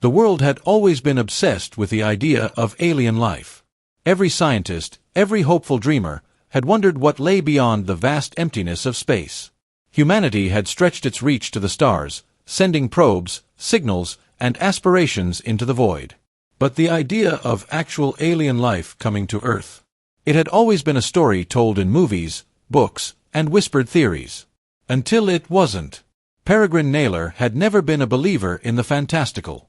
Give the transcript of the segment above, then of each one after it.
The world had always been obsessed with the idea of alien life. Every scientist, every hopeful dreamer, had wondered what lay beyond the vast emptiness of space. Humanity had stretched its reach to the stars, sending probes, signals, and aspirations into the void. But the idea of actual alien life coming to Earth, it had always been a story told in movies, books, and whispered theories. Until it wasn't. Peregrine Naylor had never been a believer in the fantastical.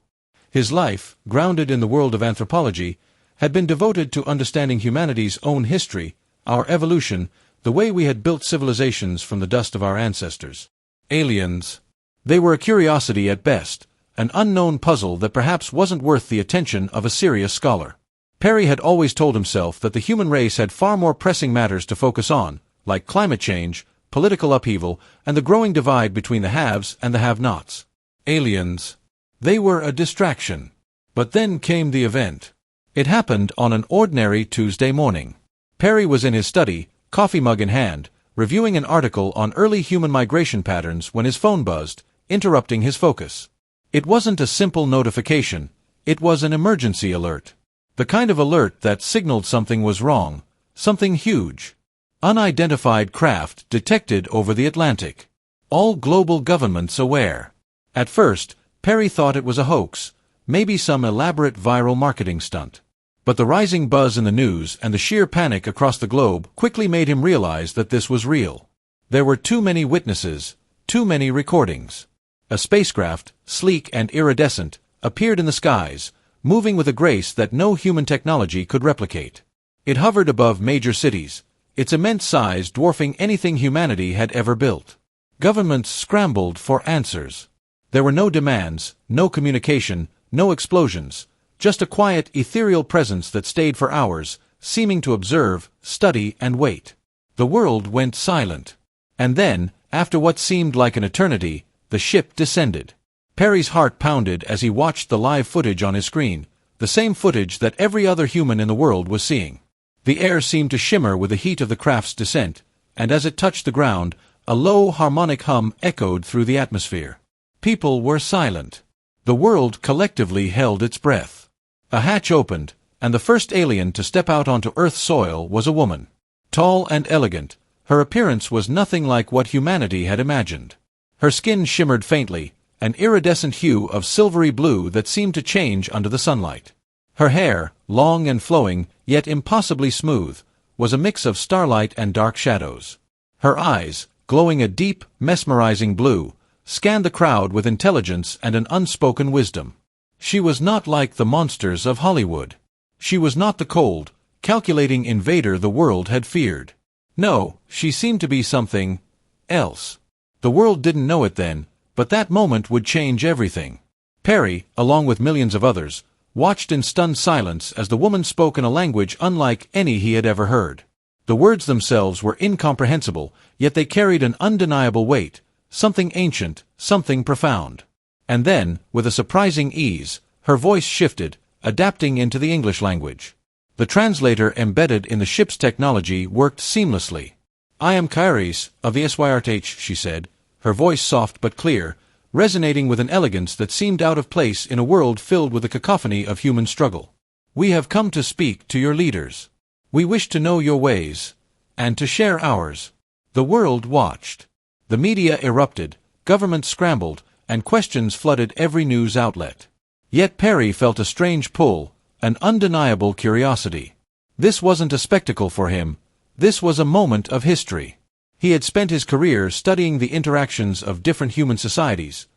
His life, grounded in the world of anthropology, had been devoted to understanding humanity's own history, our evolution, the way we had built civilizations from the dust of our ancestors. Aliens. They were a curiosity at best, an unknown puzzle that perhaps wasn't worth the attention of a serious scholar. Perry had always told himself that the human race had far more pressing matters to focus on, like climate change, political upheaval, and the growing divide between the haves and the have-nots. Aliens. They were a distraction. But then came the event. It happened on an ordinary Tuesday morning. Perry was in his study, coffee mug in hand, reviewing an article on early human migration patterns when his phone buzzed, interrupting his focus. It wasn't a simple notification, it was an emergency alert. The kind of alert that signaled something was wrong, something huge. Unidentified craft detected over the Atlantic. All global governments aware. At first, Perry thought it was a hoax, maybe some elaborate viral marketing stunt. But the rising buzz in the news and the sheer panic across the globe quickly made him realize that this was real. There were too many witnesses, too many recordings. A spacecraft, sleek and iridescent, appeared in the skies, moving with a grace that no human technology could replicate. It hovered above major cities, its immense size dwarfing anything humanity had ever built. Governments scrambled for answers. There were no demands, no communication, no explosions, just a quiet, ethereal presence that stayed for hours, seeming to observe, study, and wait. The world went silent. And then, after what seemed like an eternity, the ship descended. Perry's heart pounded as he watched the live footage on his screen, the same footage that every other human in the world was seeing. The air seemed to shimmer with the heat of the craft's descent, and as it touched the ground, a low harmonic hum echoed through the atmosphere. People were silent. The world collectively held its breath. A hatch opened, and the first alien to step out onto Earth's soil was a woman. Tall and elegant, her appearance was nothing like what humanity had imagined. Her skin shimmered faintly, an iridescent hue of silvery blue that seemed to change under the sunlight. Her hair, long and flowing, yet impossibly smooth, was a mix of starlight and dark shadows. Her eyes, glowing a deep, mesmerizing blue, scanned the crowd with intelligence and an unspoken wisdom. She was not like the monsters of Hollywood. She was not the cold, calculating invader the world had feared. No, she seemed to be something else. The world didn't know it then, but that moment would change everything. Perry, along with millions of others, watched in stunned silence as the woman spoke in a language unlike any he had ever heard. The words themselves were incomprehensible, yet they carried an undeniable weight, something ancient, something profound. And then, with a surprising ease, her voice shifted, adapting into the English language. The translator embedded in the ship's technology worked seamlessly. "I am Kairis, of the SYRTH," she said, her voice soft but clear, resonating with an elegance that seemed out of place in a world filled with a cacophony of human struggle. "We have come to speak to your leaders. We wish to know your ways, and to share ours." The world watched. The media erupted, governments scrambled, and questions flooded every news outlet. Yet Perry felt a strange pull, an undeniable curiosity. This wasn't a spectacle for him. This was a moment of history. He had spent his career studying the interactions of different human societies,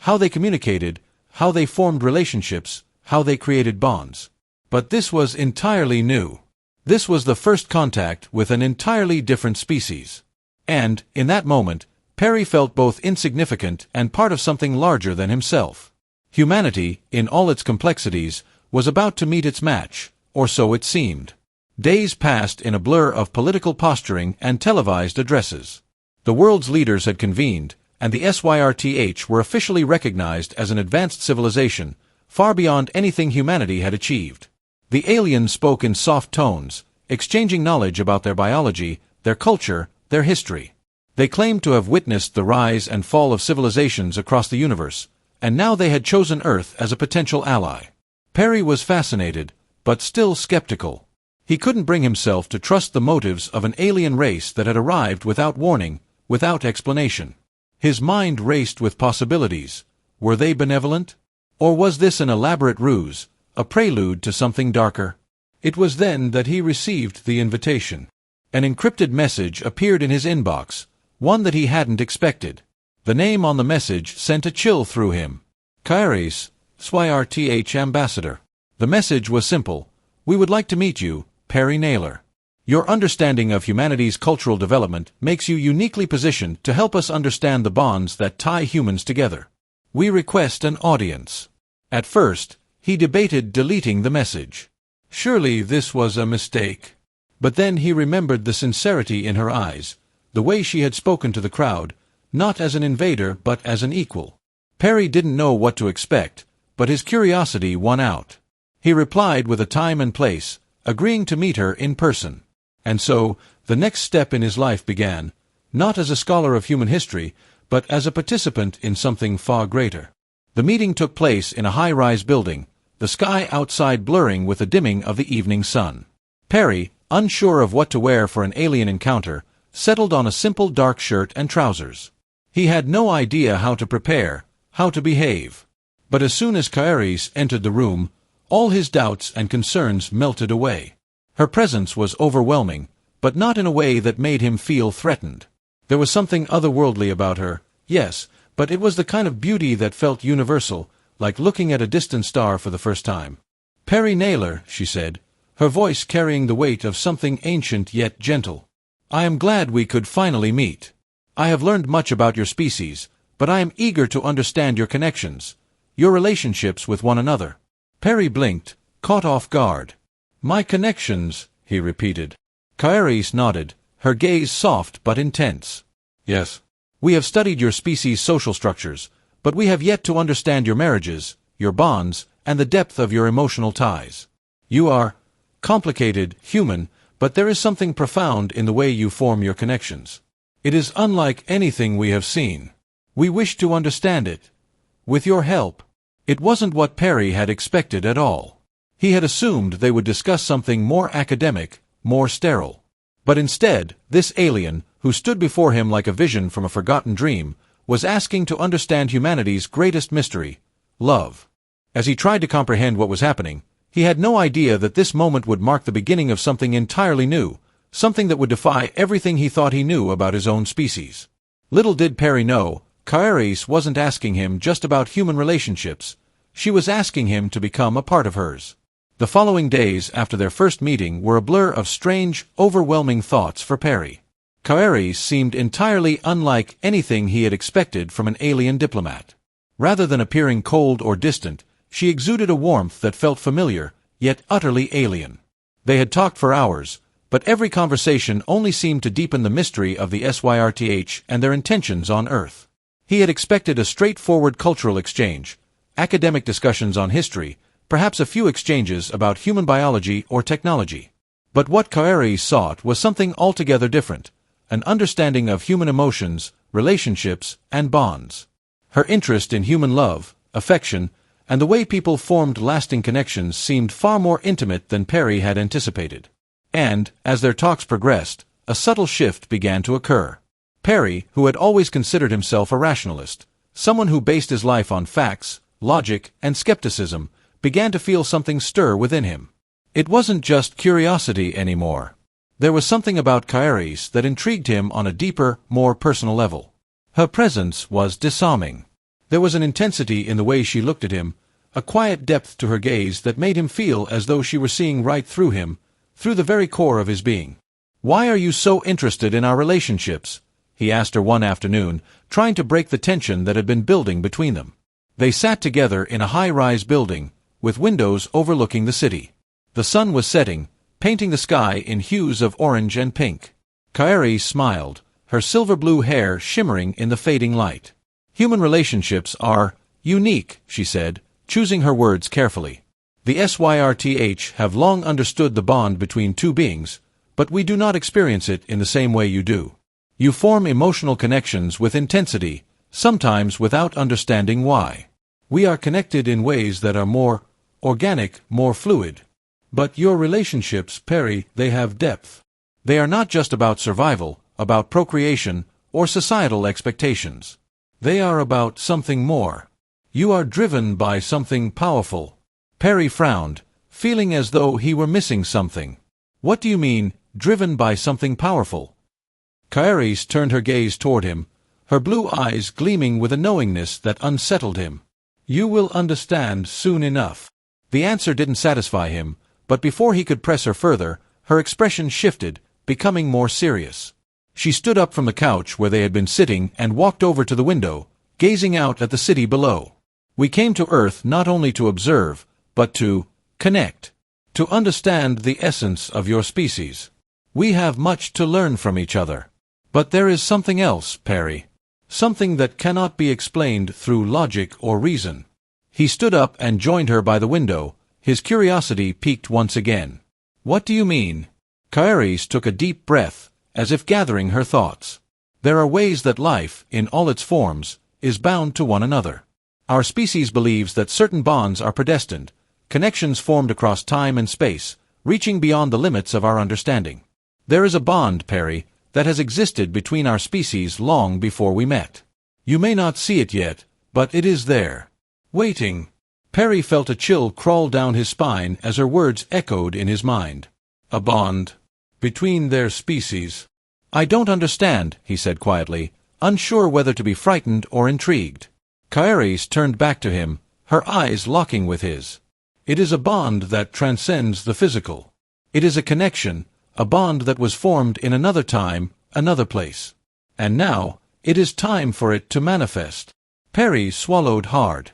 how they communicated, how they formed relationships, how they created bonds. But this was entirely new. This was the first contact with an entirely different species. And, in that moment, Perry felt both insignificant and part of something larger than himself. Humanity, in all its complexities, was about to meet its match, or so it seemed. Days passed in a blur of political posturing and televised addresses. The world's leaders had convened, and the SYRTH were officially recognized as an advanced civilization, far beyond anything humanity had achieved. The aliens spoke in soft tones, exchanging knowledge about their biology, their culture, their history. They claimed to have witnessed the rise and fall of civilizations across the universe, and now they had chosen Earth as a potential ally. Perry was fascinated, but still skeptical. He couldn't bring himself to trust the motives of an alien race that had arrived without warning, without explanation. His mind raced with possibilities. Were they benevolent? Or was this an elaborate ruse, a prelude to something darker? It was then that he received the invitation. An encrypted message appeared in his inbox, one that he hadn't expected. The name on the message sent a chill through him. Kairis, SYRTH Ambassador. The message was simple. We would like to meet you, Perry Naylor. Your understanding of humanity's cultural development makes you uniquely positioned to help us understand the bonds that tie humans together. We request an audience. At first, he debated deleting the message. Surely this was a mistake. But then he remembered the sincerity in her eyes, the way she had spoken to the crowd, not as an invader but as an equal. Perry didn't know what to expect, but his curiosity won out. He replied with a time and place, agreeing to meet her in person. And so, the next step in his life began, not as a scholar of human history, but as a participant in something far greater. The meeting took place in a high-rise building, the sky outside blurring with the dimming of the evening sun. Perry, unsure of what to wear for an alien encounter, settled on a simple dark shirt and trousers. He had no idea how to prepare, how to behave. But as soon as Kairis entered the room, all his doubts and concerns melted away. Her presence was overwhelming, but not in a way that made him feel threatened. There was something otherworldly about her, yes, but it was the kind of beauty that felt universal, like looking at a distant star for the first time. Perry Naylor, she said, her voice carrying the weight of something ancient yet gentle. I am glad we could finally meet. I have learned much about your species, but I am eager to understand your connections, your relationships with one another. Perry blinked, caught off guard. My connections, he repeated. Kairis nodded, her gaze soft but intense. Yes. We have studied your species' social structures, but we have yet to understand your marriages, your bonds, and the depth of your emotional ties. You are complicated, human, but there is something profound in the way you form your connections. It is unlike anything we have seen. We wish to understand it. With your help. It wasn't what Perry had expected at all. He had assumed they would discuss something more academic, more sterile. But instead, this alien, who stood before him like a vision from a forgotten dream, was asking to understand humanity's greatest mystery, love. As he tried to comprehend what was happening, he had no idea that this moment would mark the beginning of something entirely new, something that would defy everything he thought he knew about his own species. Little did Perry know, Kairis wasn't asking him just about human relationships. She was asking him to become a part of hers. The following days after their first meeting were a blur of strange, overwhelming thoughts for Perry. Kairis seemed entirely unlike anything he had expected from an alien diplomat. Rather than appearing cold or distant, she exuded a warmth that felt familiar, yet utterly alien. They had talked for hours, but every conversation only seemed to deepen the mystery of the SYRTH and their intentions on Earth. He had expected a straightforward cultural exchange, academic discussions on history, perhaps a few exchanges about human biology or technology. But what Kairis sought was something altogether different, an understanding of human emotions, relationships, and bonds. Her interest in human love, affection, and the way people formed lasting connections seemed far more intimate than Perry had anticipated. And, as their talks progressed, a subtle shift began to occur. Perry, who had always considered himself a rationalist, someone who based his life on facts, logic, and skepticism, began to feel something stir within him. It wasn't just curiosity anymore. There was something about Kairis that intrigued him on a deeper, more personal level. Her presence was disarming. There was an intensity in the way she looked at him, a quiet depth to her gaze that made him feel as though she were seeing right through him, through the very core of his being. "Why are you so interested in our relationships?" he asked her one afternoon, trying to break the tension that had been building between them. They sat together in a high-rise building, with windows overlooking the city. The sun was setting, painting the sky in hues of orange and pink. Kairis smiled, her silver-blue hair shimmering in the fading light. "Human relationships are unique," she said, choosing her words carefully. "The SYRTH have long understood the bond between two beings, but we do not experience it in the same way you do. You form emotional connections with intensity, sometimes without understanding why. We are connected in ways that are more organic, more fluid. But your relationships, Perry, they have depth. They are not just about survival, about procreation, or societal expectations. They are about something more. You are driven by something powerful. Perry frowned, feeling as though he were missing something. What do you mean, driven by something powerful? Kairis turned her gaze toward him, her blue eyes gleaming with a knowingness that unsettled him. You will understand soon enough. The answer didn't satisfy him, but before he could press her further, her expression shifted, becoming more serious. She stood up from the couch where they had been sitting and walked over to the window, gazing out at the city below. We came to Earth not only to observe, but to connect, to understand the essence of your species. We have much to learn from each other. But there is something else, Perry. Something that cannot be explained through logic or reason. He stood up and joined her by the window, his curiosity piqued once again. What do you mean? Kairis took a deep breath, as if gathering her thoughts. There are ways that life, in all its forms, is bound to one another. Our species believes that certain bonds are predestined, connections formed across time and space, reaching beyond the limits of our understanding. There is a bond, Perry, that has existed between our species long before we met. You may not see it yet, but it is there. Waiting. Perry felt a chill crawl down his spine as her words echoed in his mind. A bond between their species. I don't understand, he said quietly, unsure whether to be frightened or intrigued. Kairis turned back to him, her eyes locking with his. It is a bond that transcends the physical. It is a connection, a bond that was formed in another time, another place. And now, it is time for it to manifest. Perry swallowed hard.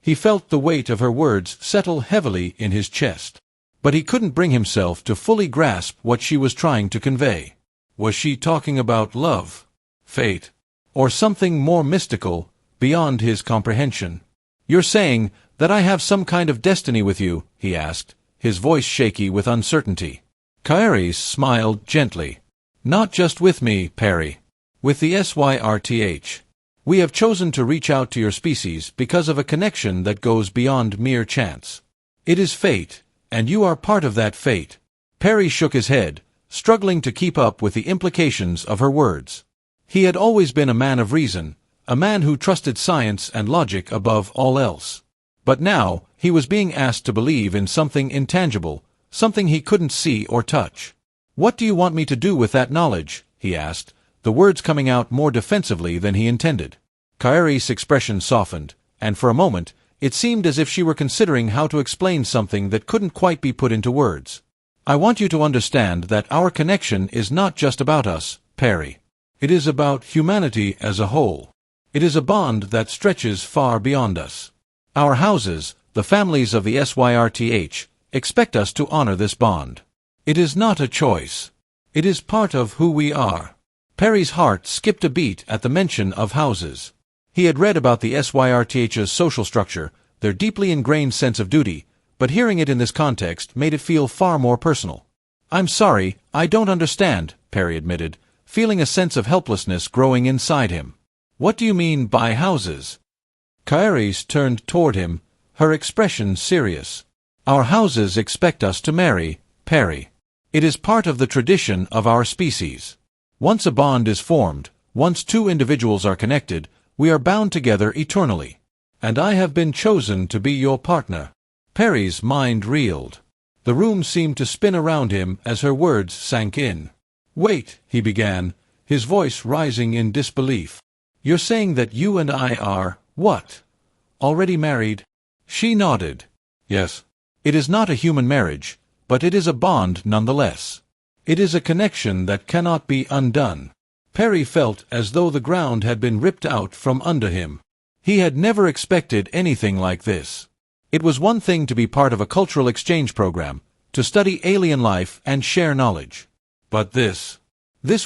He felt the weight of her words settle heavily in his chest. But he couldn't bring himself to fully grasp what she was trying to convey. Was she talking about love, fate, or something more mystical, beyond his comprehension? You're saying that I have some kind of destiny with you, he asked, his voice shaky with uncertainty. Kairis smiled gently. Not just with me, Perry. With the SYRTH. We have chosen to reach out to your species because of a connection that goes beyond mere chance. It is fate, and you are part of that fate. Perry shook his head, struggling to keep up with the implications of her words. He had always been a man of reason, a man who trusted science and logic above all else. But now, he was being asked to believe in something intangible, something he couldn't see or touch. What do you want me to do with that knowledge? He asked, the words coming out more defensively than he intended. Kairis' expression softened, and for a moment, it seemed as if she were considering how to explain something that couldn't quite be put into words. I want you to understand that our connection is not just about us, Perry. It is about humanity as a whole. It is a bond that stretches far beyond us. Our houses, the families of the SYRTH, expect us to honor this bond. It is not a choice. It is part of who we are. Perry's heart skipped a beat at the mention of houses. He had read about the SYRTH's social structure, their deeply ingrained sense of duty, but hearing it in this context made it feel far more personal. I'm sorry, I don't understand, Perry admitted, feeling a sense of helplessness growing inside him. What do you mean by houses? Kairis turned toward him, her expression serious. Our houses expect us to marry, Perry. It is part of the tradition of our species. Once a bond is formed, once two individuals are connected, we are bound together eternally. And I have been chosen to be your partner. Perry's mind reeled. The room seemed to spin around him as her words sank in. Wait, he began, his voice rising in disbelief. You're saying that you and I are, what? Already married? She nodded. Yes. It is not a human marriage, but it is a bond nonetheless. It is a connection that cannot be undone. Perry felt as though the ground had been ripped out from under him. He had never expected anything like this. It was one thing to be part of a cultural exchange program, to study alien life and share knowledge. But this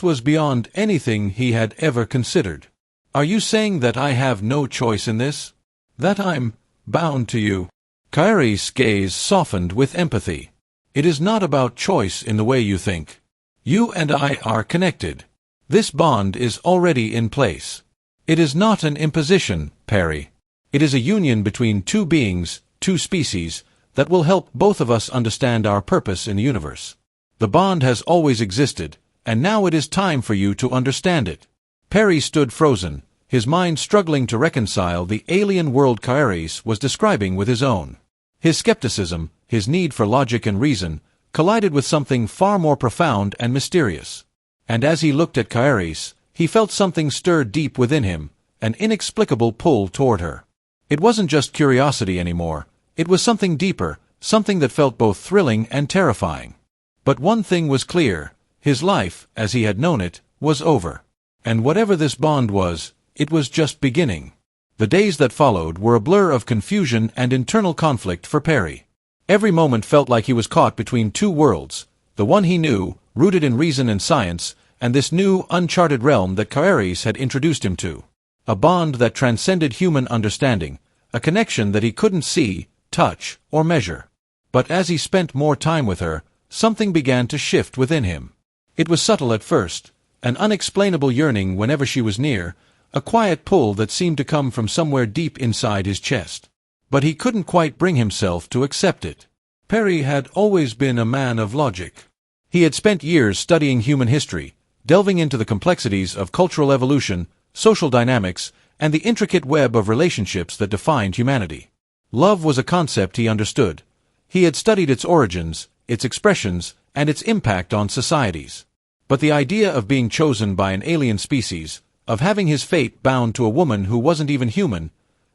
was beyond anything he had ever considered. Are you saying that I have no choice in this? That I'm bound to you? Kairis' gaze softened with empathy. It is not about choice in the way you think. You and I are connected. This bond is already in place. It is not an imposition, Perry. It is a union between two beings, two species, that will help both of us understand our purpose in the universe. The bond has always existed, and now it is time for you to understand it. Perry stood frozen, his mind struggling to reconcile the alien world Kairis was describing with his own. His skepticism, his need for logic and reason, collided with something far more profound and mysterious. And as he looked at Kairis, he felt something stir deep within him, an inexplicable pull toward her. It wasn't just curiosity anymore, it was something deeper, something that felt both thrilling and terrifying. But one thing was clear, his life, as he had known it, was over. And whatever this bond was, it was just beginning. The days that followed were a blur of confusion and internal conflict for Perry. Every moment felt like he was caught between two worlds, the one he knew, rooted in reason and science, and this new, uncharted realm that Kairis had introduced him to. A bond that transcended human understanding, a connection that he couldn't see, touch, or measure. But as he spent more time with her, something began to shift within him. It was subtle at first, an unexplainable yearning whenever she was near, a quiet pull that seemed to come from somewhere deep inside his chest. But he couldn't quite bring himself to accept it. Perry had always been a man of logic. He had spent years studying human history, delving into the complexities of cultural evolution, social dynamics, and the intricate web of relationships that defined humanity. Love was a concept he understood. He had studied its origins, its expressions, and its impact on societies. But the idea of being chosen by an alien species, of having his fate bound to a woman who wasn't even human,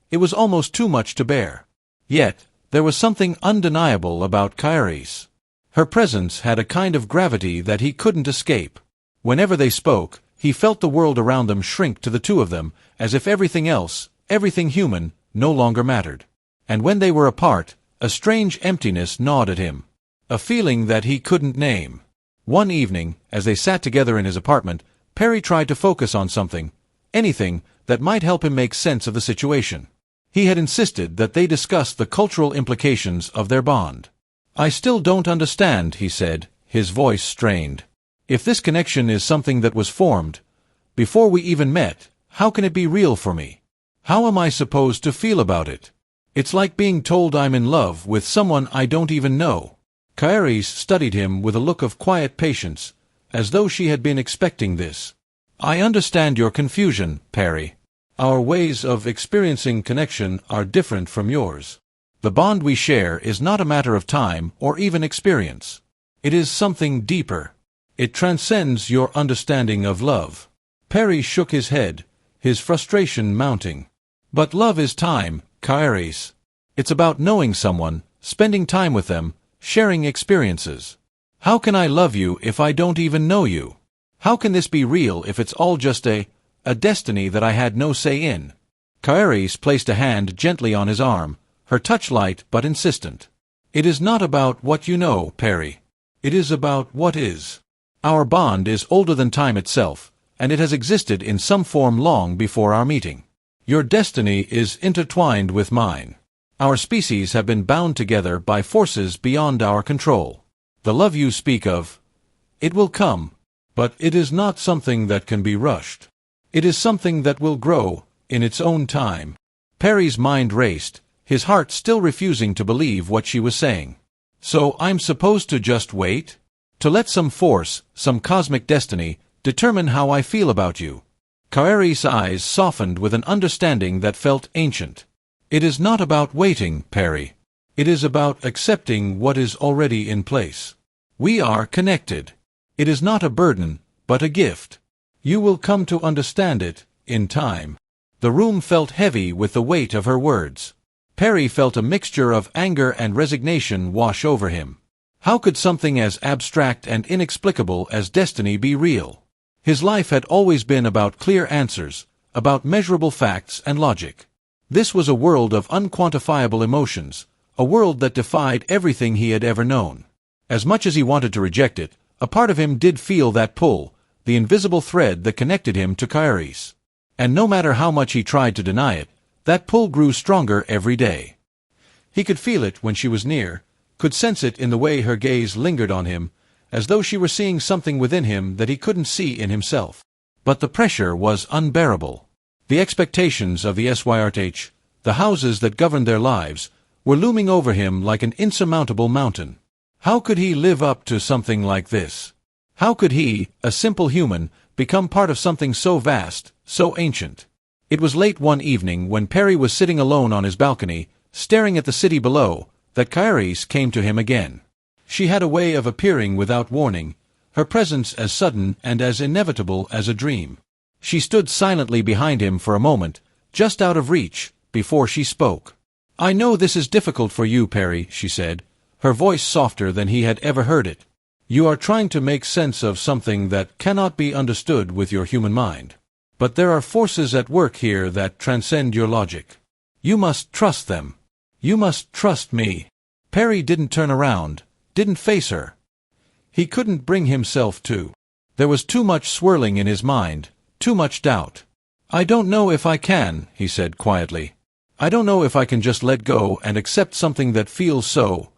it was almost too much to bear. Yet, there was something undeniable about Kairis. Her presence had a kind of gravity that he couldn't escape. Whenever they spoke, he felt the world around them shrink to the two of them, as if everything else, everything human, no longer mattered. And when they were apart, a strange emptiness gnawed at him. A feeling that he couldn't name. One evening, as they sat together in his apartment, Perry tried to focus on something, anything, that might help him make sense of the situation. He had insisted that they discuss the cultural implications of their bond. "I still don't understand," he said, his voice strained. "If this connection is something that was formed, before we even met, how can it be real for me? How am I supposed to feel about it? It's like being told I'm in love with someone I don't even know." Kairis studied him with a look of quiet patience, as though she had been expecting this. "I understand your confusion, Perry. Our ways of experiencing connection are different from yours. The bond we share is not a matter of time or even experience. It is something deeper. It transcends your understanding of love." Perry shook his head, his frustration mounting. "But love is time, Kairis. It's about knowing someone, spending time with them, sharing experiences. How can I love you if I don't even know you? How can this be real if it's all just a destiny that I had no say in?" Kairis placed a hand gently on his arm, her touch light but insistent. "It is not about what you know, Perry. It is about what is. Our bond is older than time itself, and it has existed in some form long before our meeting. Your destiny is intertwined with mine. Our species have been bound together by forces beyond our control. The love you speak of, it will come, but it is not something that can be rushed. It is something that will grow, in its own time." Perry's mind raced, his heart still refusing to believe what she was saying. "So I'm supposed to just wait? To let some force, some cosmic destiny, determine how I feel about you?" Kairis' eyes softened with an understanding that felt ancient. "It is not about waiting, Perry. It is about accepting what is already in place. We are connected. It is not a burden, but a gift. You will come to understand it, in time." The room felt heavy with the weight of her words. Perry felt a mixture of anger and resignation wash over him. How could something as abstract and inexplicable as destiny be real? His life had always been about clear answers, about measurable facts and logic. This was a world of unquantifiable emotions, a world that defied everything he had ever known. As much as he wanted to reject it, a part of him did feel that pull, the invisible thread that connected him to Kairis. And no matter how much he tried to deny it, that pull grew stronger every day. He could feel it when she was near, could sense it in the way her gaze lingered on him, as though she were seeing something within him that he couldn't see in himself. But the pressure was unbearable. The expectations of the SYRH, The houses that governed their lives were looming over him like an insurmountable mountain. How could he live up to something like this? How could he, a simple human, become part of something so vast, so ancient? It was late one evening when Perry was sitting alone on his balcony, staring at the city below, that Kairis came to him again. She had a way of appearing without warning, her presence as sudden and as inevitable as a dream. She stood silently behind him for a moment, just out of reach, before she spoke. "I know this is difficult for you, Perry," she said, her voice softer than he had ever heard it. "You are trying to make sense of something that cannot be understood with your human mind. But there are forces at work here that transcend your logic. You must trust them. You must trust me." Perry didn't turn around, didn't face her. He couldn't bring himself to. There was too much swirling in his mind, too much doubt. "I don't know if I can," he said quietly. "I don't know if I can just let go and accept something that feels so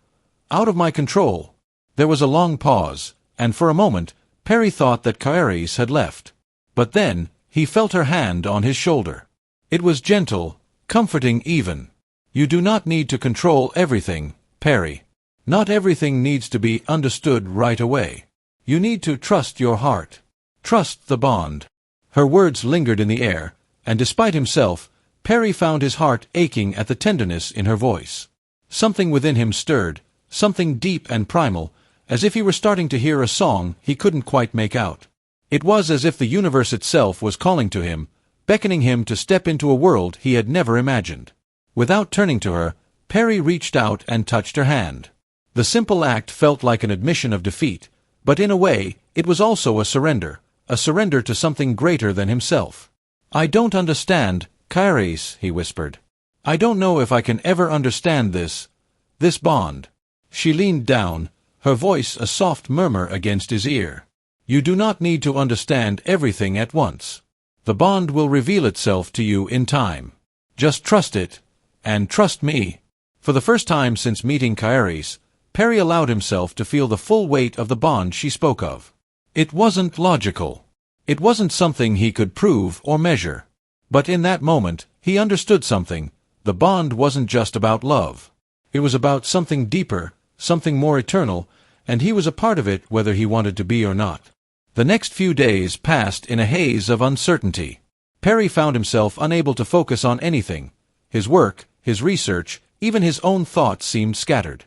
out of my control." There was a long pause, and for a moment, Perry thought that Kairis had left. But then, he felt her hand on his shoulder. It was gentle, comforting even. "You do not need to control everything, Perry. Not everything needs to be understood right away. You need to trust your heart. Trust the bond." Her words lingered in the air, and despite himself, Perry found his heart aching at the tenderness in her voice. Something within him stirred, something deep and primal, as if he were starting to hear a song he couldn't quite make out. It was as if the universe itself was calling to him, beckoning him to step into a world he had never imagined. Without turning to her, Perry reached out and touched her hand. The simple act felt like an admission of defeat, but in a way, it was also a surrender to something greater than himself. "I don't understand, Kairis," he whispered. "I don't know if I can ever understand this bond." She leaned down, her voice a soft murmur against his ear. "You do not need to understand everything at once. The bond will reveal itself to you in time. Just trust it, and trust me." For the first time since meeting Kairis, Perry allowed himself to feel the full weight of the bond she spoke of. It wasn't logical. It wasn't something he could prove or measure. But in that moment, he understood something. The bond wasn't just about love. It was about something deeper, something more eternal, and he was a part of it whether he wanted to be or not. The next few days passed in a haze of uncertainty. Perry found himself unable to focus on anything. His work, his research, even his own thoughts seemed scattered.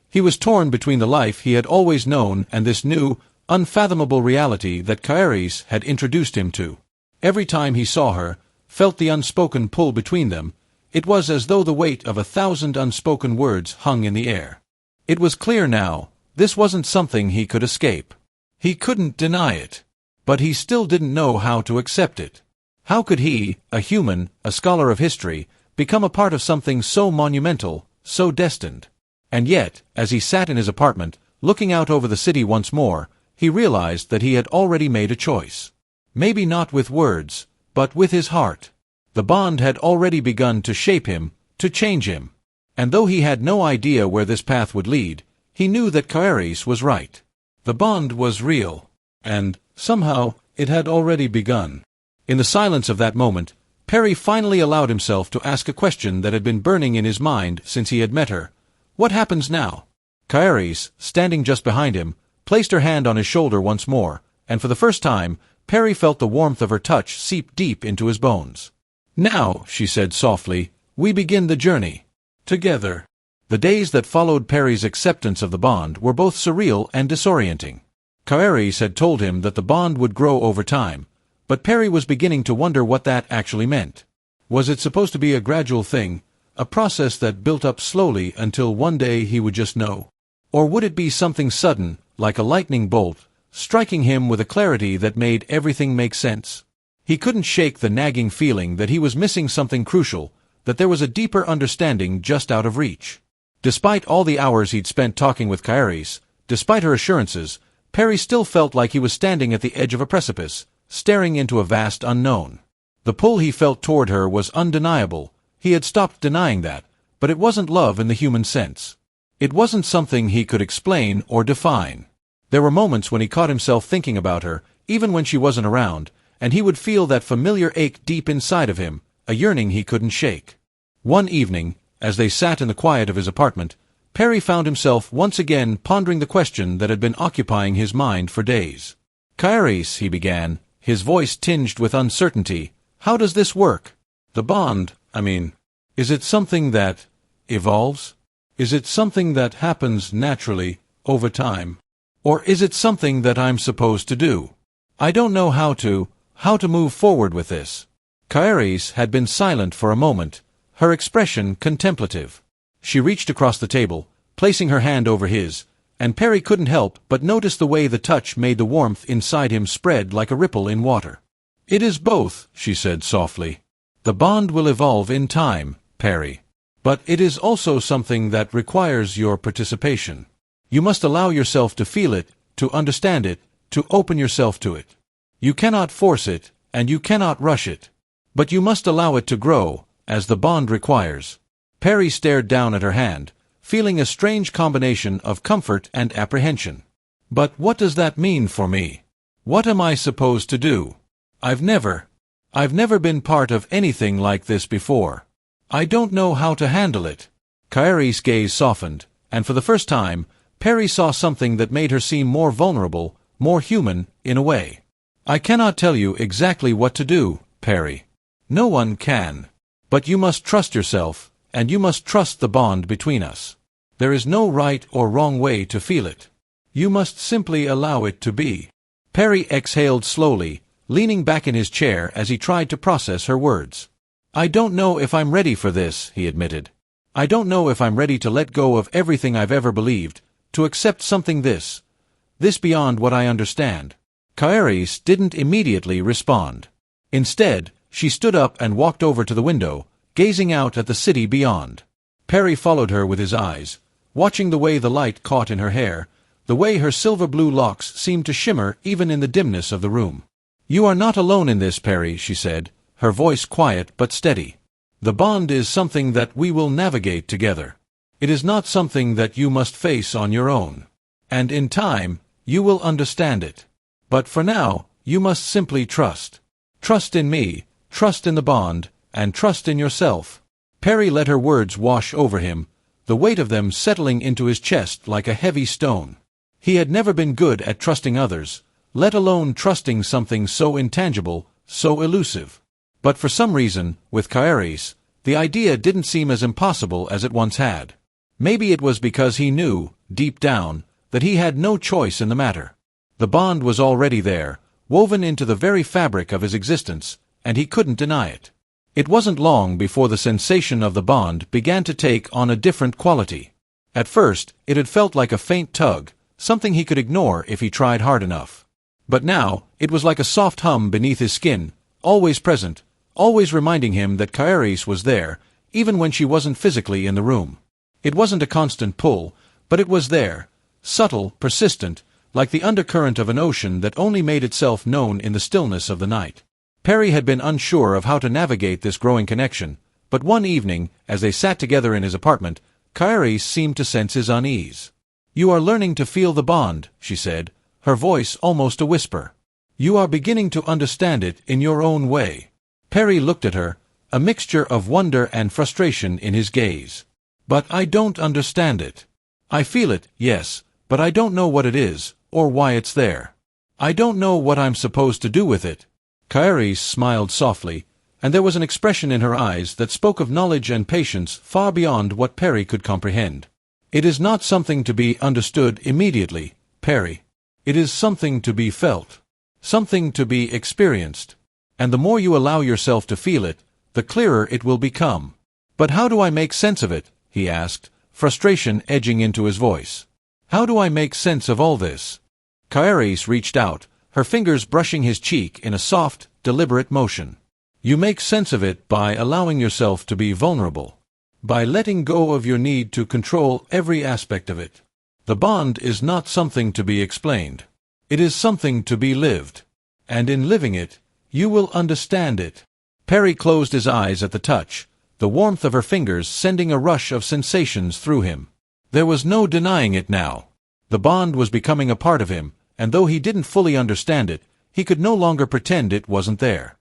He was torn between the life he had always known and this new, unfathomable reality that Kairis had introduced him to. Every time he saw her, felt the unspoken pull between them, it was as though the weight of 1,000 unspoken words hung in the air. It was clear now, this wasn't something he could escape. He couldn't deny it. But he still didn't know how to accept it. How could he, a human, a scholar of history, become a part of something so monumental, so destined? And yet, as he sat in his apartment, looking out over the city once more, he realized that he had already made a choice. Maybe not with words, but with his heart. The bond had already begun to shape him, to change him. And though he had no idea where this path would lead, he knew that Kairis was right. The bond was real, and, somehow, it had already begun. In the silence of that moment, Perry finally allowed himself to ask a question that had been burning in his mind since he had met her. What happens now? Kairis, standing just behind him, placed her hand on his shoulder once more, and for the first time, Perry felt the warmth of her touch seep deep into his bones. "Now," she said softly, "we begin the journey. Together." The days that followed Perry's acceptance of the bond were both surreal and disorienting. Kairis had told him that the bond would grow over time, but Perry was beginning to wonder what that actually meant. Was it supposed to be a gradual thing, a process that built up slowly until one day he would just know? Or would it be something sudden, like a lightning bolt, striking him with a clarity that made everything make sense? He couldn't shake the nagging feeling that he was missing something crucial, that there was a deeper understanding just out of reach. Despite all the hours he'd spent talking with Kairis, despite her assurances, Perry still felt like he was standing at the edge of a precipice, staring into a vast unknown. The pull he felt toward her was undeniable. He had stopped denying that, but it wasn't love in the human sense. It wasn't something he could explain or define. There were moments when he caught himself thinking about her, even when she wasn't around, and he would feel that familiar ache deep inside of him, a yearning he couldn't shake. One evening, as they sat in the quiet of his apartment, Perry found himself once again pondering the question that had been occupying his mind for days. "Kairis," he began, his voice tinged with uncertainty, "how does this work? The bond, is it something that evolves? Is it something that happens naturally, over time? Or is it something that I'm supposed to do? I don't know how to move forward with this." Kairis had been silent for a moment, her expression contemplative. She reached across the table, placing her hand over his, and Perry couldn't help but notice the way the touch made the warmth inside him spread like a ripple in water. "It is both," she said softly. "The bond will evolve in time, Perry. But it is also something that requires your participation. You must allow yourself to feel it, to understand it, to open yourself to it. You cannot force it, and you cannot rush it. But you must allow it to grow, as the bond requires." Perry stared down at her hand, feeling a strange combination of comfort and apprehension. "But what does that mean for me? What am I supposed to do? I've never been part of anything like this before. I don't know how to handle it." Kairis' gaze softened, and for the first time, Perry saw something that made her seem more vulnerable, more human, in a way. "I cannot tell you exactly what to do, Perry. No one can. But you must trust yourself, and you must trust the bond between us. There is no right or wrong way to feel it. You must simply allow it to be." Perry exhaled slowly, leaning back in his chair as he tried to process her words. "I don't know if I'm ready for this," he admitted. "I don't know if I'm ready to let go of everything I've ever believed, to accept something this beyond what I understand." Kairis didn't immediately respond. Instead, she stood up and walked over to the window, gazing out at the city beyond. Perry followed her with his eyes, watching the way the light caught in her hair, the way her silver-blue locks seemed to shimmer even in the dimness of the room. "You are not alone in this, Perry," she said, her voice quiet but steady. "The bond is something that we will navigate together. It is not something that you must face on your own. And in time, you will understand it. But for now, you must simply trust. Trust in me, trust in the bond, and trust in yourself." Perry let her words wash over him, the weight of them settling into his chest like a heavy stone. He had never been good at trusting others, let alone trusting something so intangible, so elusive. But for some reason, with Kairis, the idea didn't seem as impossible as it once had. Maybe it was because he knew, deep down, that he had no choice in the matter. The bond was already there, woven into the very fabric of his existence, and he couldn't deny it. It wasn't long before the sensation of the bond began to take on a different quality. At first, it had felt like a faint tug, something he could ignore if he tried hard enough. But now, it was like a soft hum beneath his skin, always present, always reminding him that Kairis was there, even when she wasn't physically in the room. It wasn't a constant pull, but it was there, subtle, persistent, like the undercurrent of an ocean that only made itself known in the stillness of the night. Perry had been unsure of how to navigate this growing connection, but one evening, as they sat together in his apartment, Kairis seemed to sense his unease. "You are learning to feel the bond," she said, her voice almost a whisper. "You are beginning to understand it in your own way." Perry looked at her, a mixture of wonder and frustration in his gaze. "But I don't understand it. I feel it, yes, but I don't know what it is, or why it's there. I don't know what I'm supposed to do with it." Kairis smiled softly, and there was an expression in her eyes that spoke of knowledge and patience far beyond what Perry could comprehend. "It is not something to be understood immediately, Perry. It is something to be felt. Something to be experienced. And the more you allow yourself to feel it, the clearer it will become." "But how do I make sense of it?" he asked, frustration edging into his voice. "How do I make sense of all this?" Kairis reached out, her fingers brushing his cheek in a soft, deliberate motion. "You make sense of it by allowing yourself to be vulnerable. By letting go of your need to control every aspect of it. The bond is not something to be explained. It is something to be lived. And in living it, you will understand it." Perry closed his eyes at the touch, the warmth of her fingers sending a rush of sensations through him. There was no denying it now. The bond was becoming a part of him, and though he didn't fully understand it, he could no longer pretend it wasn't there.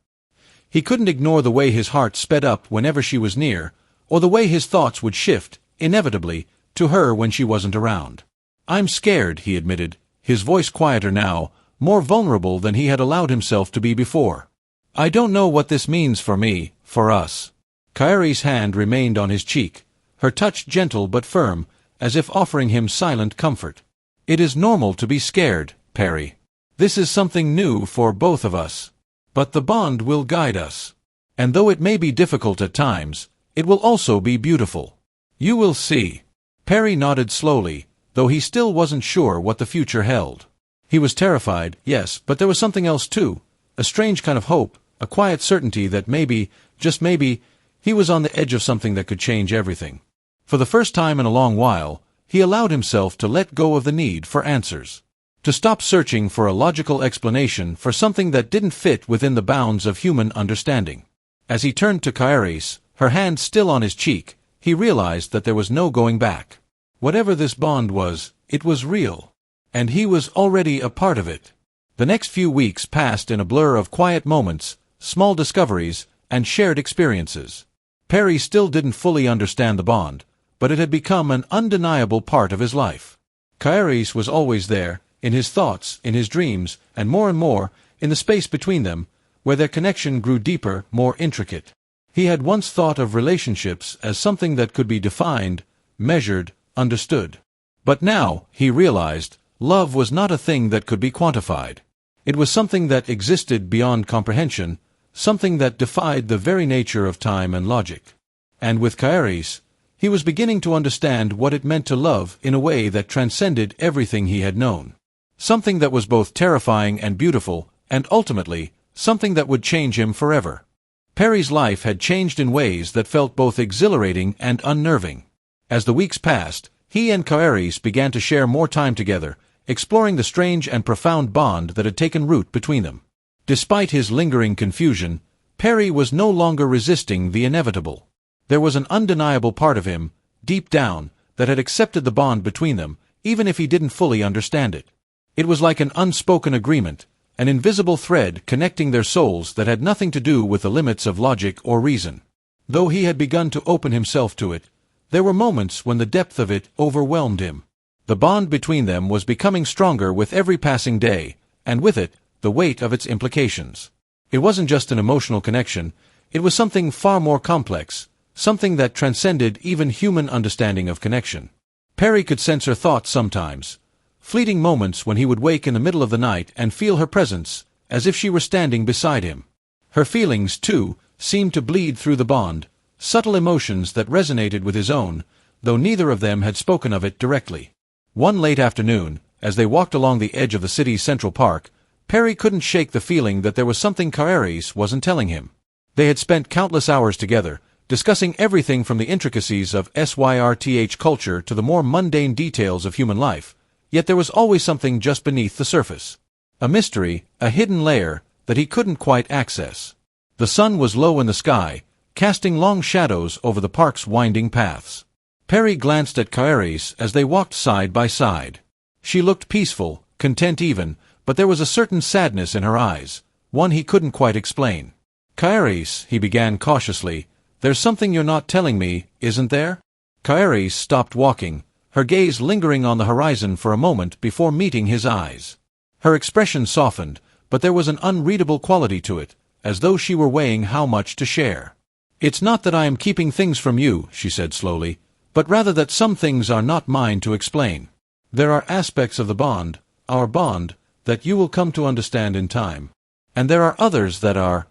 He couldn't ignore the way his heart sped up whenever she was near, or the way his thoughts would shift, inevitably, to her when she wasn't around. "I'm scared," he admitted, his voice quieter now, more vulnerable than he had allowed himself to be before. "I don't know what this means for me, for us." Kaeri's hand remained on his cheek, her touch gentle but firm, as if offering him silent comfort. "It is normal to be scared, Perry. This is something new for both of us. But the bond will guide us. And though it may be difficult at times, it will also be beautiful. You will see." Perry nodded slowly, though he still wasn't sure what the future held. He was terrified, yes, but there was something else too, a strange kind of hope, a quiet certainty that maybe, just maybe, he was on the edge of something that could change everything. For the first time in a long while, he allowed himself to let go of the need for answers. To stop searching for a logical explanation for something that didn't fit within the bounds of human understanding. As he turned to Kaeris, her hand still on his cheek, he realized that there was no going back. Whatever this bond was, it was real. And he was already a part of it. The next few weeks passed in a blur of quiet moments, small discoveries, and shared experiences. Perry still didn't fully understand the bond, but it had become an undeniable part of his life. Kaeris was always there, in his thoughts, in his dreams, and more, in the space between them, where their connection grew deeper, more intricate. He had once thought of relationships as something that could be defined, measured, understood. But now, he realized, love was not a thing that could be quantified. It was something that existed beyond comprehension, something that defied the very nature of time and logic. And with Kaeris, he was beginning to understand what it meant to love in a way that transcended everything he had known. Something that was both terrifying and beautiful, and ultimately, something that would change him forever. Perry's life had changed in ways that felt both exhilarating and unnerving. As the weeks passed, he and Kaeris began to share more time together, exploring the strange and profound bond that had taken root between them. Despite his lingering confusion, Perry was no longer resisting the inevitable. There was an undeniable part of him, deep down, that had accepted the bond between them, even if he didn't fully understand it. It was like an unspoken agreement, an invisible thread connecting their souls that had nothing to do with the limits of logic or reason. Though he had begun to open himself to it, there were moments when the depth of it overwhelmed him. The bond between them was becoming stronger with every passing day, and with it, the weight of its implications. It wasn't just an emotional connection, it was something far more complex, something that transcended even human understanding of connection. Perry could sense her thoughts sometimes, fleeting moments when he would wake in the middle of the night and feel her presence, as if she were standing beside him. Her feelings, too, seemed to bleed through the bond, subtle emotions that resonated with his own, though neither of them had spoken of it directly. One late afternoon, as they walked along the edge of the city's central park, Perry couldn't shake the feeling that there was something Kaeris wasn't telling him. They had spent countless hours together, discussing everything from the intricacies of SYRTH culture to the more mundane details of human life, yet there was always something just beneath the surface. A mystery, a hidden layer, that he couldn't quite access. The sun was low in the sky, casting long shadows over the park's winding paths. Perry glanced at Kaeris as they walked side by side. She looked peaceful, content even, but there was a certain sadness in her eyes, one he couldn't quite explain. "Kaeris," he began cautiously, "there's something you're not telling me, isn't there?" Kaeris stopped walking, her gaze lingering on the horizon for a moment before meeting his eyes. Her expression softened, but there was an unreadable quality to it, as though she were weighing how much to share. "It's not that I am keeping things from you," she said slowly, "but rather that some things are not mine to explain. There are aspects of the bond, our bond, that you will come to understand in time. And there are others that are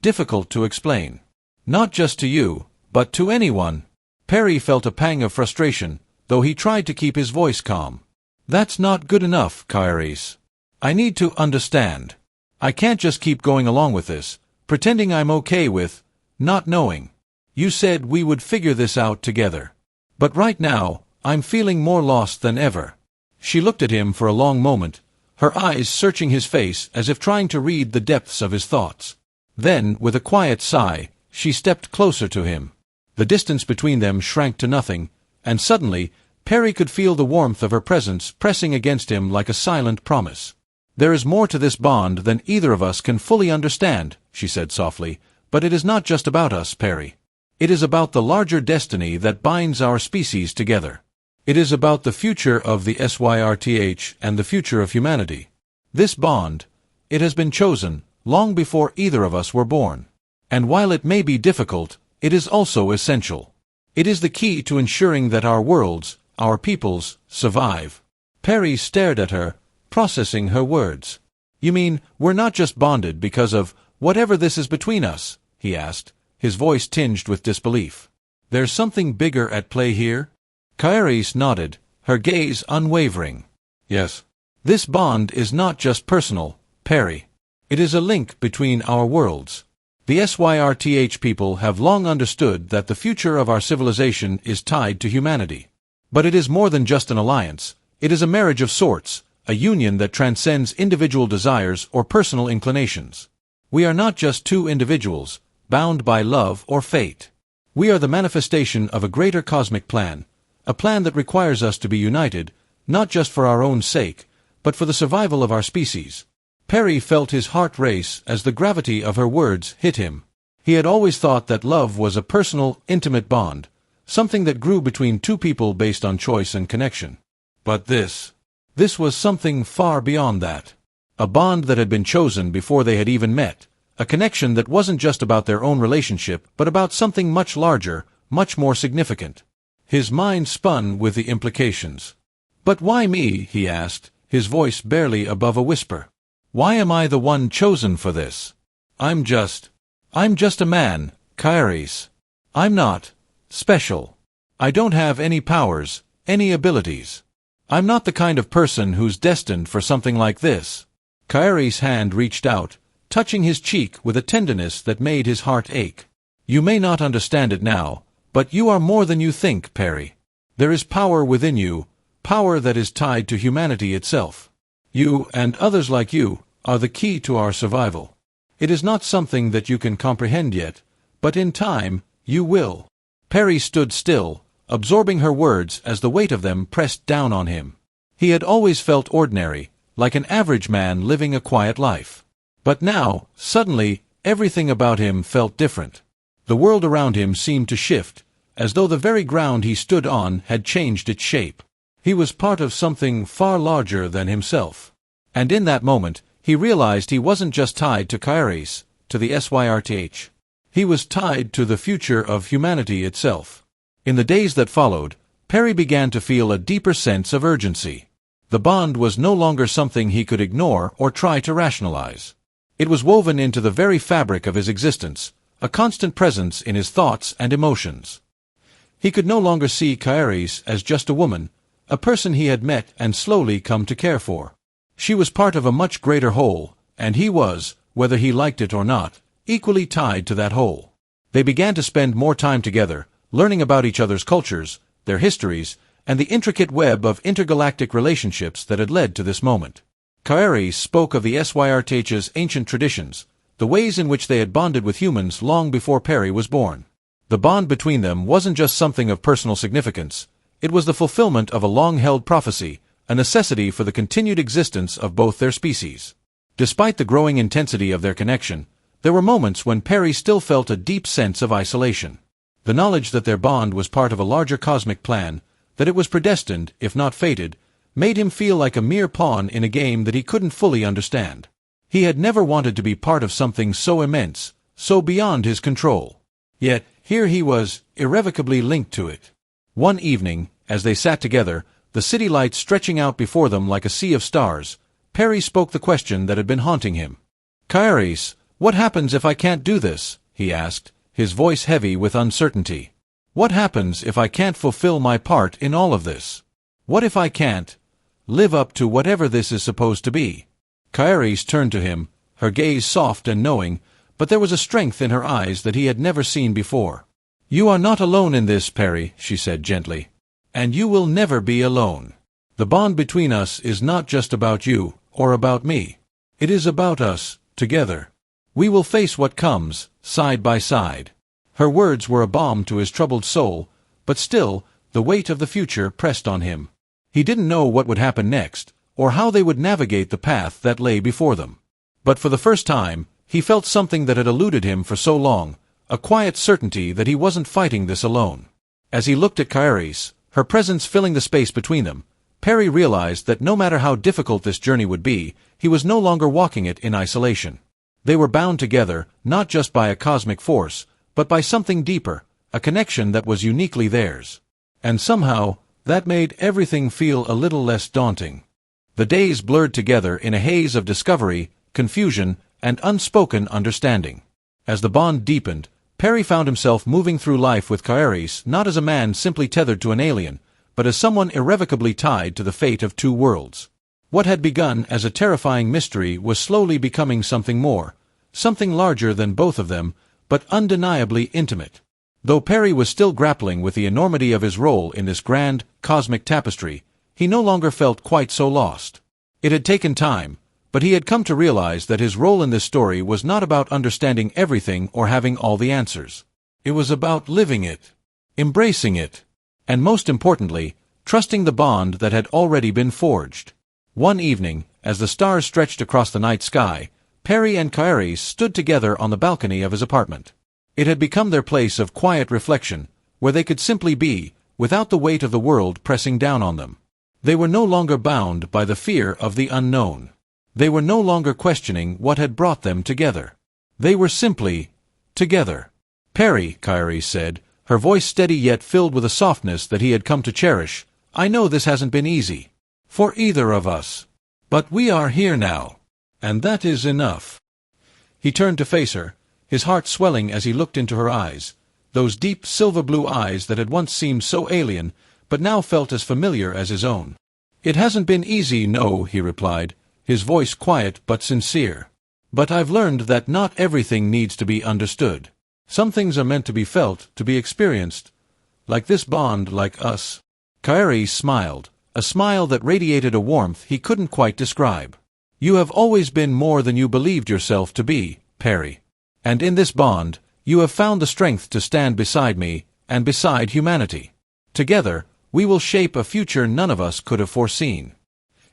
difficult to explain. Not just to you, but to anyone." Perry felt a pang of frustration, though he tried to keep his voice calm. "That's not good enough, Kaeris. I need to understand. I can't just keep going along with this, pretending I'm okay with not knowing. You said we would figure this out together. But right now, I'm feeling more lost than ever." She looked at him for a long moment, her eyes searching his face as if trying to read the depths of his thoughts. Then, with a quiet sigh, she stepped closer to him. The distance between them shrank to nothing, and suddenly, Perry could feel the warmth of her presence pressing against him like a silent promise. "There is more to this bond than either of us can fully understand," she said softly, "but it is not just about us, Perry. It is about the larger destiny that binds our species together. It is about the future of the SYRTH and the future of humanity. This bond, it has been chosen long before either of us were born. And while it may be difficult, it is also essential. It is the key to ensuring that our worlds, our peoples, survive. Perry stared at her, processing her words. You mean, we're not just bonded because of whatever this is between us? He asked, his voice tinged with disbelief. There's something bigger at play here? Kairis nodded, her gaze unwavering. Yes. This bond is not just personal, Perry. It is a link between our worlds. The SYRTH people have long understood that the future of our civilization is tied to humanity. But it is more than just an alliance. It is a marriage of sorts, a union that transcends individual desires or personal inclinations. We are not just two individuals, bound by love or fate. We are the manifestation of a greater cosmic plan, a plan that requires us to be united, not just for our own sake, but for the survival of our species. Perry felt his heart race as the gravity of her words hit him. He had always thought that love was a personal, intimate bond, something that grew between two people based on choice and connection. But this was something far beyond that. A bond that had been chosen before they had even met, a connection that wasn't just about their own relationship but about something much larger, much more significant. His mind spun with the implications. But why me? He asked, his voice barely above a whisper. Why am I the one chosen for this? I'm just a man, Kairis. I'm not special. I don't have any powers, any abilities. I'm not the kind of person who's destined for something like this. Kairis' hand reached out, touching his cheek with a tenderness that made his heart ache. You may not understand it now, but you are more than you think, Perry. There is power within you, power that is tied to humanity itself. You, and others like you, are the key to our survival. It is not something that you can comprehend yet, but in time, you will. Perry stood still, absorbing her words as the weight of them pressed down on him. He had always felt ordinary, like an average man living a quiet life. But now, suddenly, everything about him felt different. The world around him seemed to shift, as though the very ground he stood on had changed its shape. He was part of something far larger than himself. And in that moment, he realized he wasn't just tied to Kairis, to the SYRTH. He was tied to the future of humanity itself. In the days that followed, Perry began to feel a deeper sense of urgency. The bond was no longer something he could ignore or try to rationalize. It was woven into the very fabric of his existence, a constant presence in his thoughts and emotions. He could no longer see Kairis as just a woman, a person he had met and slowly come to care for. She was part of a much greater whole, and he was, whether he liked it or not, equally tied to that whole. They began to spend more time together, learning about each other's cultures, their histories, and the intricate web of intergalactic relationships that had led to this moment. Kairis spoke of the SYRTH's ancient traditions, the ways in which they had bonded with humans long before Perry was born. The bond between them wasn't just something of personal significance, it was the fulfillment of a long-held prophecy, a necessity for the continued existence of both their species. Despite the growing intensity of their connection, there were moments when Perry still felt a deep sense of isolation. The knowledge that their bond was part of a larger cosmic plan, that it was predestined, if not fated, made him feel like a mere pawn in a game that he couldn't fully understand. He had never wanted to be part of something so immense, so beyond his control. Yet, here he was, irrevocably linked to it. One evening, as they sat together, the city lights stretching out before them like a sea of stars, Perry spoke the question that had been haunting him. Kairis, what happens if I can't do this? He asked, his voice heavy with uncertainty. What happens if I can't fulfill my part in all of this? What if I can't live up to whatever this is supposed to be? Kairis turned to him, her gaze soft and knowing, but there was a strength in her eyes that he had never seen before. You are not alone in this, Perry, she said gently. And you will never be alone. The bond between us is not just about you, or about me. It is about us, together. We will face what comes, side by side. Her words were a balm to his troubled soul, but still, the weight of the future pressed on him. He didn't know what would happen next, or how they would navigate the path that lay before them. But for the first time, he felt something that had eluded him for so long, a quiet certainty that he wasn't fighting this alone. As he looked at Kairis, her presence filling the space between them, Perry realized that no matter how difficult this journey would be, he was no longer walking it in isolation. They were bound together, not just by a cosmic force, but by something deeper, a connection that was uniquely theirs. And somehow, that made everything feel a little less daunting. The days blurred together in a haze of discovery, confusion, and unspoken understanding. As the bond deepened, Perry found himself moving through life with Kairis not as a man simply tethered to an alien, but as someone irrevocably tied to the fate of two worlds. What had begun as a terrifying mystery was slowly becoming something more, something larger than both of them, but undeniably intimate. Though Perry was still grappling with the enormity of his role in this grand, cosmic tapestry, he no longer felt quite so lost. It had taken time, but he had come to realize that his role in this story was not about understanding everything or having all the answers. It was about living it, embracing it, and most importantly, trusting the bond that had already been forged. One evening, as the stars stretched across the night sky, Perry and Kairis stood together on the balcony of his apartment. It had become their place of quiet reflection, where they could simply be, without the weight of the world pressing down on them. They were no longer bound by the fear of the unknown. They were no longer questioning what had brought them together. They were simply together. "Perry," Kairis said, her voice steady yet filled with a softness that he had come to cherish, "I know this hasn't been easy for either of us. But we are here now, and that is enough." He turned to face her, his heart swelling as he looked into her eyes, those deep silver-blue eyes that had once seemed so alien, but now felt as familiar as his own. "It hasn't been easy, no," he replied, his voice quiet but sincere. "But I've learned that not everything needs to be understood. Some things are meant to be felt, to be experienced. Like this bond, like us." Kairis smiled, a smile that radiated a warmth he couldn't quite describe. "You have always been more than you believed yourself to be, Perry. And in this bond, you have found the strength to stand beside me, and beside humanity. Together, we will shape a future none of us could have foreseen."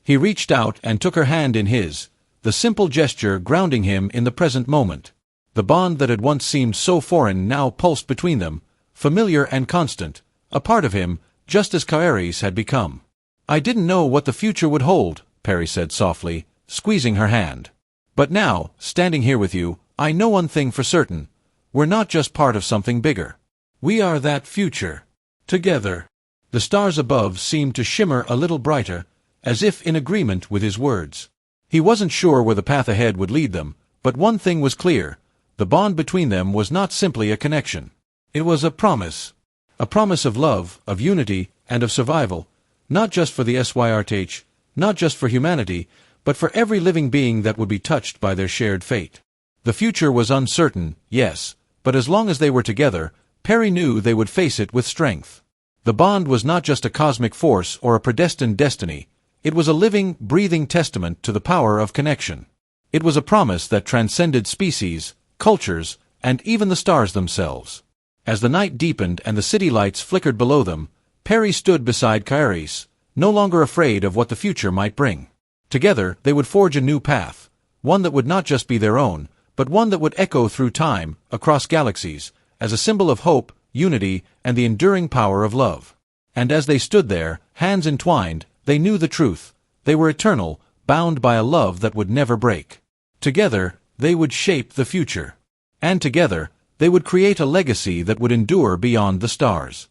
He reached out and took her hand in his, the simple gesture grounding him in the present moment. The bond that had once seemed so foreign now pulsed between them, familiar and constant, a part of him, just as Kairis had become. "I didn't know what the future would hold," Perry said softly, squeezing her hand. "But now, standing here with you, I know one thing for certain. We're not just part of something bigger. We are that future. Together." The stars above seemed to shimmer a little brighter, as if in agreement with his words. He wasn't sure where the path ahead would lead them, but one thing was clear. The bond between them was not simply a connection. It was a promise. A promise of love, of unity, and of survival, not just for the SYRTH, not just for humanity, but for every living being that would be touched by their shared fate. The future was uncertain, yes, but as long as they were together, Perry knew they would face it with strength. The bond was not just a cosmic force or a predestined destiny. It was a living, breathing testament to the power of connection. It was a promise that transcended species, cultures, and even the stars themselves. As the night deepened and the city lights flickered below them, Perry stood beside Kairis, no longer afraid of what the future might bring. Together, they would forge a new path, one that would not just be their own, but one that would echo through time, across galaxies, as a symbol of hope, unity, and the enduring power of love. And as they stood there, hands entwined, they knew the truth. They were eternal, bound by a love that would never break. Together, they would shape the future. And together, they would create a legacy that would endure beyond the stars.